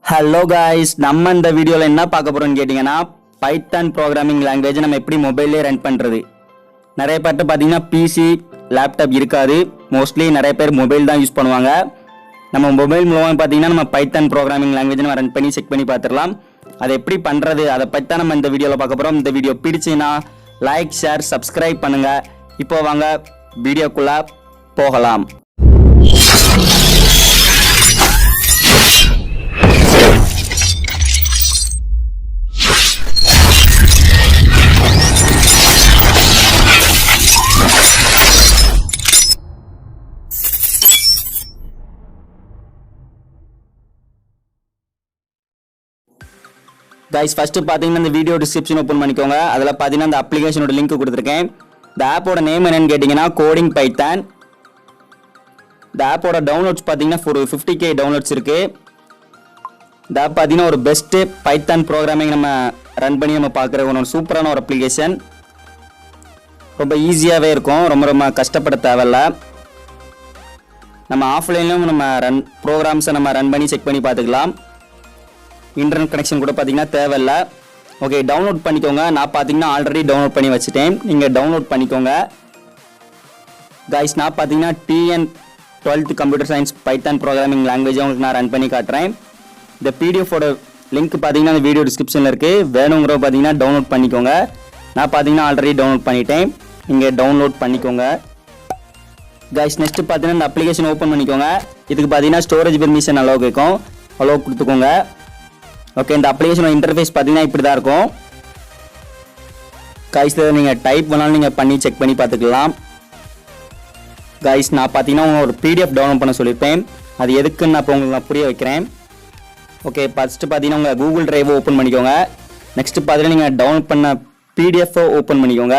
Hello guys, நம்ம இந்த வீடியோவில் என்ன பார்க்க போகிறோம்னு கேட்டிங்கன்னா பைத்தான் ப்ரோக்ராமிங் லாங்குவேஜ் நம்ம எப்படி மொபைல்லே ரன் பண்ணுறது. நிறைய பேர்ட்ட பார்த்தீங்கன்னா பிசி லேப்டாப் இருக்காது. மோஸ்ட்லி நிறைய பேர் மொபைல் தான் யூஸ் பண்ணுவாங்க. நம்ம மொபைல் மூலமாக பார்த்தீங்கன்னா நம்ம பைத்தான் ப்ரோக்ராமிங் லாங்குவேஜ் நம்ம ரன் பண்ணி செக் பண்ணி பார்த்துடலாம். அதை எப்படி பண்ணுறது அதை பற்றி தான் நம்ம இந்த வீடியோவில் பார்க்க போகிறோம். இந்த வீடியோ பிடிச்சின்னா லைக், ஷேர், சப்ஸ்கிரைப் பண்ணுங்கள். இப்போ வாங்க வீடியோக்குள்ளே போகலாம். கைஸ், ஃபர்ஸ்ட் பார்த்தீங்கன்னா இந்த வீடியோ டிஸ்கிரிப்ஷன் ஓப்பன் பண்ணிக்கோங்க. அதில் பார்த்தீங்கன்னா இந்த அப்ளிகேஷனோட லிங்க் கொடுத்துருக்கேன். இந்த ஆப்போட நேம் என்னன்னு கேட்டிங்கன்னா கோடிங் பைத்தான். இந்த ஆப்போட டவுன்லோட்ஸ் பார்த்தீங்கன்னா ஒரு 50K டவுன்லோட்ஸ் இருக்குது. இந்த ஆப் பார்த்தீங்கன்னா ஒரு பெஸ்ட்டு பைத்தான் ப்ரோக்ராமிங் நம்ம ரன் பண்ணி நம்ம பார்க்குற ஒரு சூப்பரான ஒரு அப்ளிகேஷன். ரொம்ப ஈஸியாகவே இருக்கும், ரொம்ப கஷ்டப்பட தேவையில்ல. நம்ம ஆஃப்லைன்லையும் நம்ம ப்ரோக்ராம்ஸை நம்ம ரன் பண்ணி செக் பண்ணி பார்த்துக்கலாம். இன்டர்நெட் கனெக்ஷன் கூட பார்த்தீங்கன்னா தேவையில்லை. ஓகே, டவுன்லோட் பண்ணிக்கோங்க. நான் பார்த்தீங்கன்னா ஆல்ரெடி டவுன்லோட் பண்ணி வச்சுட்டேன். நீங்கள் டவுன்லோட் பண்ணிக்கோங்க. கைஸ், நான் பார்த்தீங்கன்னா TN 12th computer science Python programming language உங்களுக்கு நான் ரன் பண்ணி காட்டுறேன். இந்த பிடிஎஃபோட லிங்க் பார்த்தீங்கன்னா அந்த வீடியோ டிஸ்கிரிப்ஷனில் இருக்குது. வேணுங்கிற பார்த்தீங்கன்னா டவுன்லோட் பண்ணிக்கோங்க. நான் பார்த்தீங்கன்னா ஆல்ரெடி டவுன்லோட் பண்ணிட்டேன். நீங்கள் டவுன்லோட் பண்ணிக்கோங்க. கைஸ், நெக்ஸ்ட் பார்த்தீங்கன்னா இந்த அப்ளிகேஷன் ஓப்பன் பண்ணிக்கோங்க. இதுக்கு பார்த்தீங்கன்னா ஸ்டோரேஜ் பெர்மிஷன் அலோவ் கேட்கும். அலோவ் கொடுத்துக்கோங்க. ஓகே, இந்த அப்ளிகேஷனோட இன்டர்ஃபேஸ் பார்த்தீங்கன்னா இப்படி தான் இருக்கும். கைஸில் நீங்கள் டைப் பண்ணாலும் நீங்கள் பண்ணி செக் பண்ணி பார்த்துக்கலாம். கைஸ், நான் பார்த்தீங்கன்னா ஒரு PDF டவுன்லோட் பண்ண சொல்லியிருப்பேன். அது எதுக்குன்னு நான் இப்போ உங்களுக்கு நான் புரிய வைக்கிறேன். ஓகே, ஃபஸ்ட்டு பார்த்தீங்கன்னா உங்கள் கூகுள் டிரைவை ஓப்பன் பண்ணிக்கோங்க. நெக்ஸ்ட்டு பார்த்தீங்கன்னா நீங்கள் டவுன்லோட் பண்ண PDF ஓப்பன் பண்ணிக்கோங்க.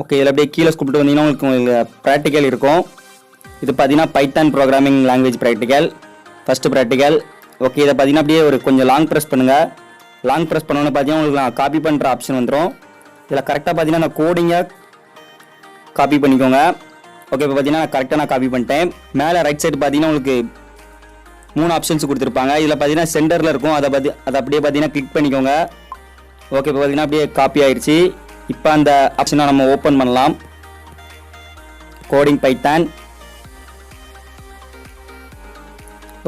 ஓகே, இதில் அப்படியே கீழே கூப்பிட்டு வந்தீங்கன்னா உங்களுக்கு ப்ராக்டிக்கல் இருக்கும். இது பார்த்தீங்கன்னா Python programming language practical, first practical. Okay, இதை பார்த்தீங்கன்னா அப்படியே ஒரு கொஞ்சம் லாங் ப்ரெஸ் பண்ணுங்கள். லாங் ப்ரெஸ் பண்ணோன்னு பார்த்தீங்கன்னா உங்களுக்கு காப்பி பண்ணுற ஆப்ஷன் வந்துடும். இதில் கரெக்டாக பார்த்தீங்கன்னா நான் கோடிங்கை காப்பி பண்ணிக்கோங்க. ஓகே, இப்போ பார்த்தீங்கன்னா நான் கரெக்டாக நான் காப்பி பண்ணிட்டேன். மேலே ரைட் சைடு பார்த்தீங்கன்னா உங்களுக்கு 3 ஆப்ஷன்ஸ் கொடுத்துருப்பாங்க. இதில் பார்த்தீங்கன்னா சென்டரில் இருக்கும். அதை அப்படியே பார்த்தீங்கன்னா கிளிக் பண்ணிக்கோங்க. ஓகே, இப்போ பார்த்தீங்கன்னா அப்படியே காப்பி ஆயிடுச்சு. இப்போ அந்த ஆப்ஷனை நம்ம ஓப்பன் பண்ணலாம். Coding Python.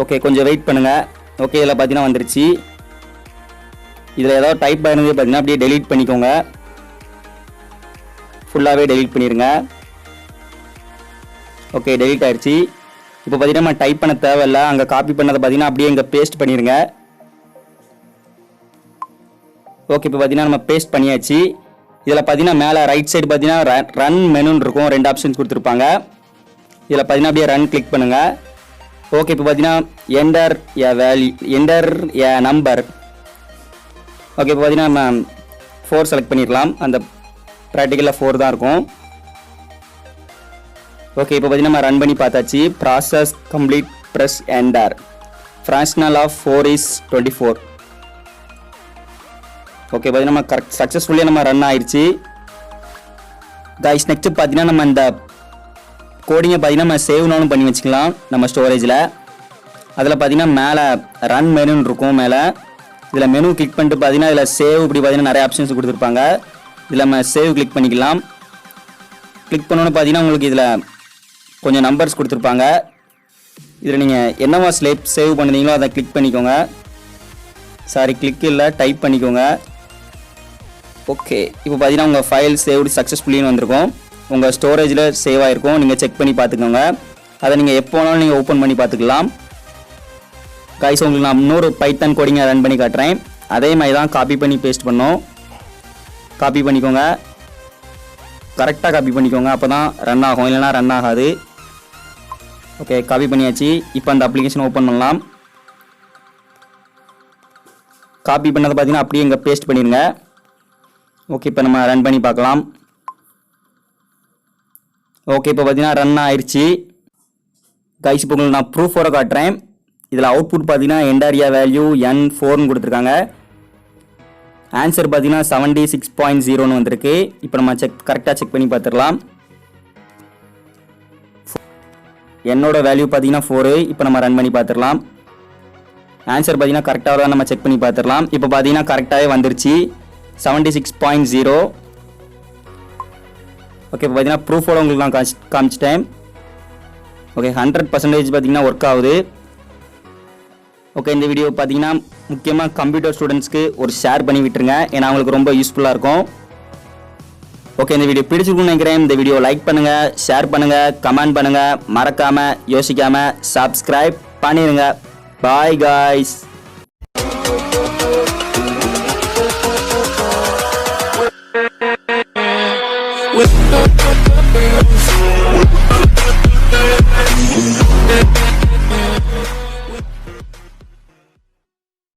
ஓகே, கொஞ்சம் வெயிட் பண்ணுங்கள். ஓகே, இதில் பார்த்தீங்கன்னா வந்துருச்சு. இதில் ஏதாவது டைப் ஆகிருந்தது பார்த்தீங்கன்னா அப்படியே டெலீட் பண்ணிக்கோங்க. ஃபுல்லாகவே டெலீட் பண்ணிடுங்க. ஓகே, டெலீட் ஆயிடுச்சு. இப்போ பார்த்தீங்கன்னா நம்ம டைப் பண்ண தேவையில்லை. அங்கே காப்பி பண்ணதை பார்த்தீங்கன்னா அப்படியே இங்கே பேஸ்ட் பண்ணிடுங்க. ஓகே, இப்போ பார்த்தீங்கன்னா நம்ம பேஸ்ட் பண்ணியாச்சு. இதில் பார்த்தீங்கன்னா மேலே ரைட் சைடு பார்த்தீங்கன்னா ரன் மெனுன்னு இருக்கும். 2 ஆப்ஷன்ஸ் கொடுத்துருப்பாங்க. இதில் பார்த்தீங்கன்னா அப்படியே ரன் கிளிக் பண்ணுங்கள். ஓகே, இப்போ பார்த்தீங்கன்னா என்டர் எ நம்பர். ஓகே, இப்போ பார்த்தீங்கன்னா நம்ம 4 செலக்ட் பண்ணிடலாம். அந்த ப்ராக்டிக்கலில் 4 தான் இருக்கும். ஓகே, இப்போ பார்த்தீங்கன்னா நம்ம ரன் பண்ணி பார்த்தாச்சு. Process complete, press enter. Fractional of 4 is 24. Okay, பார்த்தீங்கன்னா நம்ம கரெக்ட் சக்ஸஸ்ஃபுல்லியாக நம்ம ரன் ஆயிடுச்சு. கைஸ், நெக்ஸ்ட் பார்த்தீங்கன்னா நம்ம இந்த கோடிங்கை பார்த்தீங்கன்னா நம்ம சேவ்னாலும் பண்ணி வச்சுக்கலாம் நம்ம ஸ்டோரேஜில். அதில் பார்த்தீங்கன்னா மேலே ரன் மெனுன்னு இருக்கும். மேலே இதில் மெனு கிளிக் பண்ணிட்டு பார்த்தீங்கன்னா இதில் சேவ் இப்படி பார்த்தீங்கன்னா நிறைய ஆப்ஷன்ஸ் கொடுத்துருப்பாங்க. இதில் நம்ம சேவ் கிளிக் பண்ணிக்கலாம். கிளிக் பண்ணோன்னு பார்த்தீங்கன்னா உங்களுக்கு இதில் கொஞ்சம் நம்பர்ஸ் கொடுத்துருப்பாங்க. இதில் நீங்கள் என்னவா சேவ் பண்ணுறீங்களோ அதை கிளிக் பண்ணிக்கோங்க. சாரி, கிளிக் இல்லை, டைப் பண்ணிக்கோங்க. ஓகே, இப்போ பார்த்தீங்கன்னா உங்கள் ஃபைல் சேவ்டு சக்ஸஸ்ஃபுல்லின்னு வந்திருக்கும். உங்கள் ஸ்டோரேஜில் சேவ் ஆகிருக்கும். நீங்கள் செக் பண்ணி பார்த்துக்கோங்க. அதை நீங்கள் எப்போ வேணாலும் நீங்கள் ஓப்பன் பண்ணி பார்த்துக்கலாம். கைஸ், உங்களுக்கு நான் இன்னொரு பைத்தான் கோடிங்கை ரன் பண்ணி காட்டுறேன். அதே மாதிரி தான் காப்பி பண்ணி பேஸ்ட் பண்ணோம். காப்பி பண்ணிக்கோங்க. கரெக்டாக காப்பி பண்ணிக்கோங்க. அப்போ தான் ரன் ஆகும், இல்லைனா ரன் ஆகாது. ஓகே, காப்பி பண்ணியாச்சு. இப்போ அந்த அப்ளிகேஷன் ஓப்பன் பண்ணலாம். காப்பி பண்ணதை பார்த்தீங்கன்னா அப்படியே இங்கே பேஸ்ட் பண்ணிடுங்க. ஓகே, இப்போ நம்ம ரன் பண்ணி பார்க்கலாம். ஓகே, இப்போ பார்த்தீங்கன்னா ரன் ஆயிடுச்சு. கைஸ், இப்போ உங்களுக்கு நான் ப்ரூஃபோட காட்டுறேன். இதில் அவுட்புட் பார்த்தீங்கன்னா என்டர் வேல்யூ N4ன்னு கொடுத்துருக்காங்க. ஆன்சர் பார்த்தீங்கன்னா 76.0ன்னு வந்திருக்கு. இப்போ நம்ம கரெக்டாக செக் பண்ணி பார்த்துடலாம். என்னோட வேல்யூ பார்த்தீங்கன்னா 4. இப்போ நம்ம ரன் பண்ணி பார்த்துடலாம். ஆன்சர் பார்த்தீங்கன்னா கரெக்டாக தான் நம்ம செக் பண்ணி பார்த்துடலாம். இப்போ பார்த்தீங்கன்னா கரெக்டாகவே வந்துருச்சு 76.0. ஓகே, இப்போ பார்த்தீங்கன்னா ப்ரூஃபோட உங்களுக்கு நான் காமிச்சிட்டேன். ஓகே, 100% பார்த்தீங்கன்னா ஒர்க் ஆகுது. ஓகே, இந்த வீடியோ பார்த்தீங்கன்னா முக்கியமாக கம்ப்யூட்டர் ஸ்டூடெண்ட்ஸ்க்கு ஒரு ஷேர் பண்ணி விட்டுருங்க, ஏன்னா அவங்களுக்கு ரொம்ப யூஸ்ஃபுல்லாக இருக்கும். ஓகே, இந்த வீடியோ பிடிச்சிருக்குன்னு நினைக்கிறேன். இந்த வீடியோ லைக் பண்ணுங்கள், ஷேர் பண்ணுங்கள், கமெண்ட் பண்ணுங்கள், மறக்காமல் யோசிக்காமல் சப்ஸ்கிரைப் பண்ணிடுங்க. Bye guys.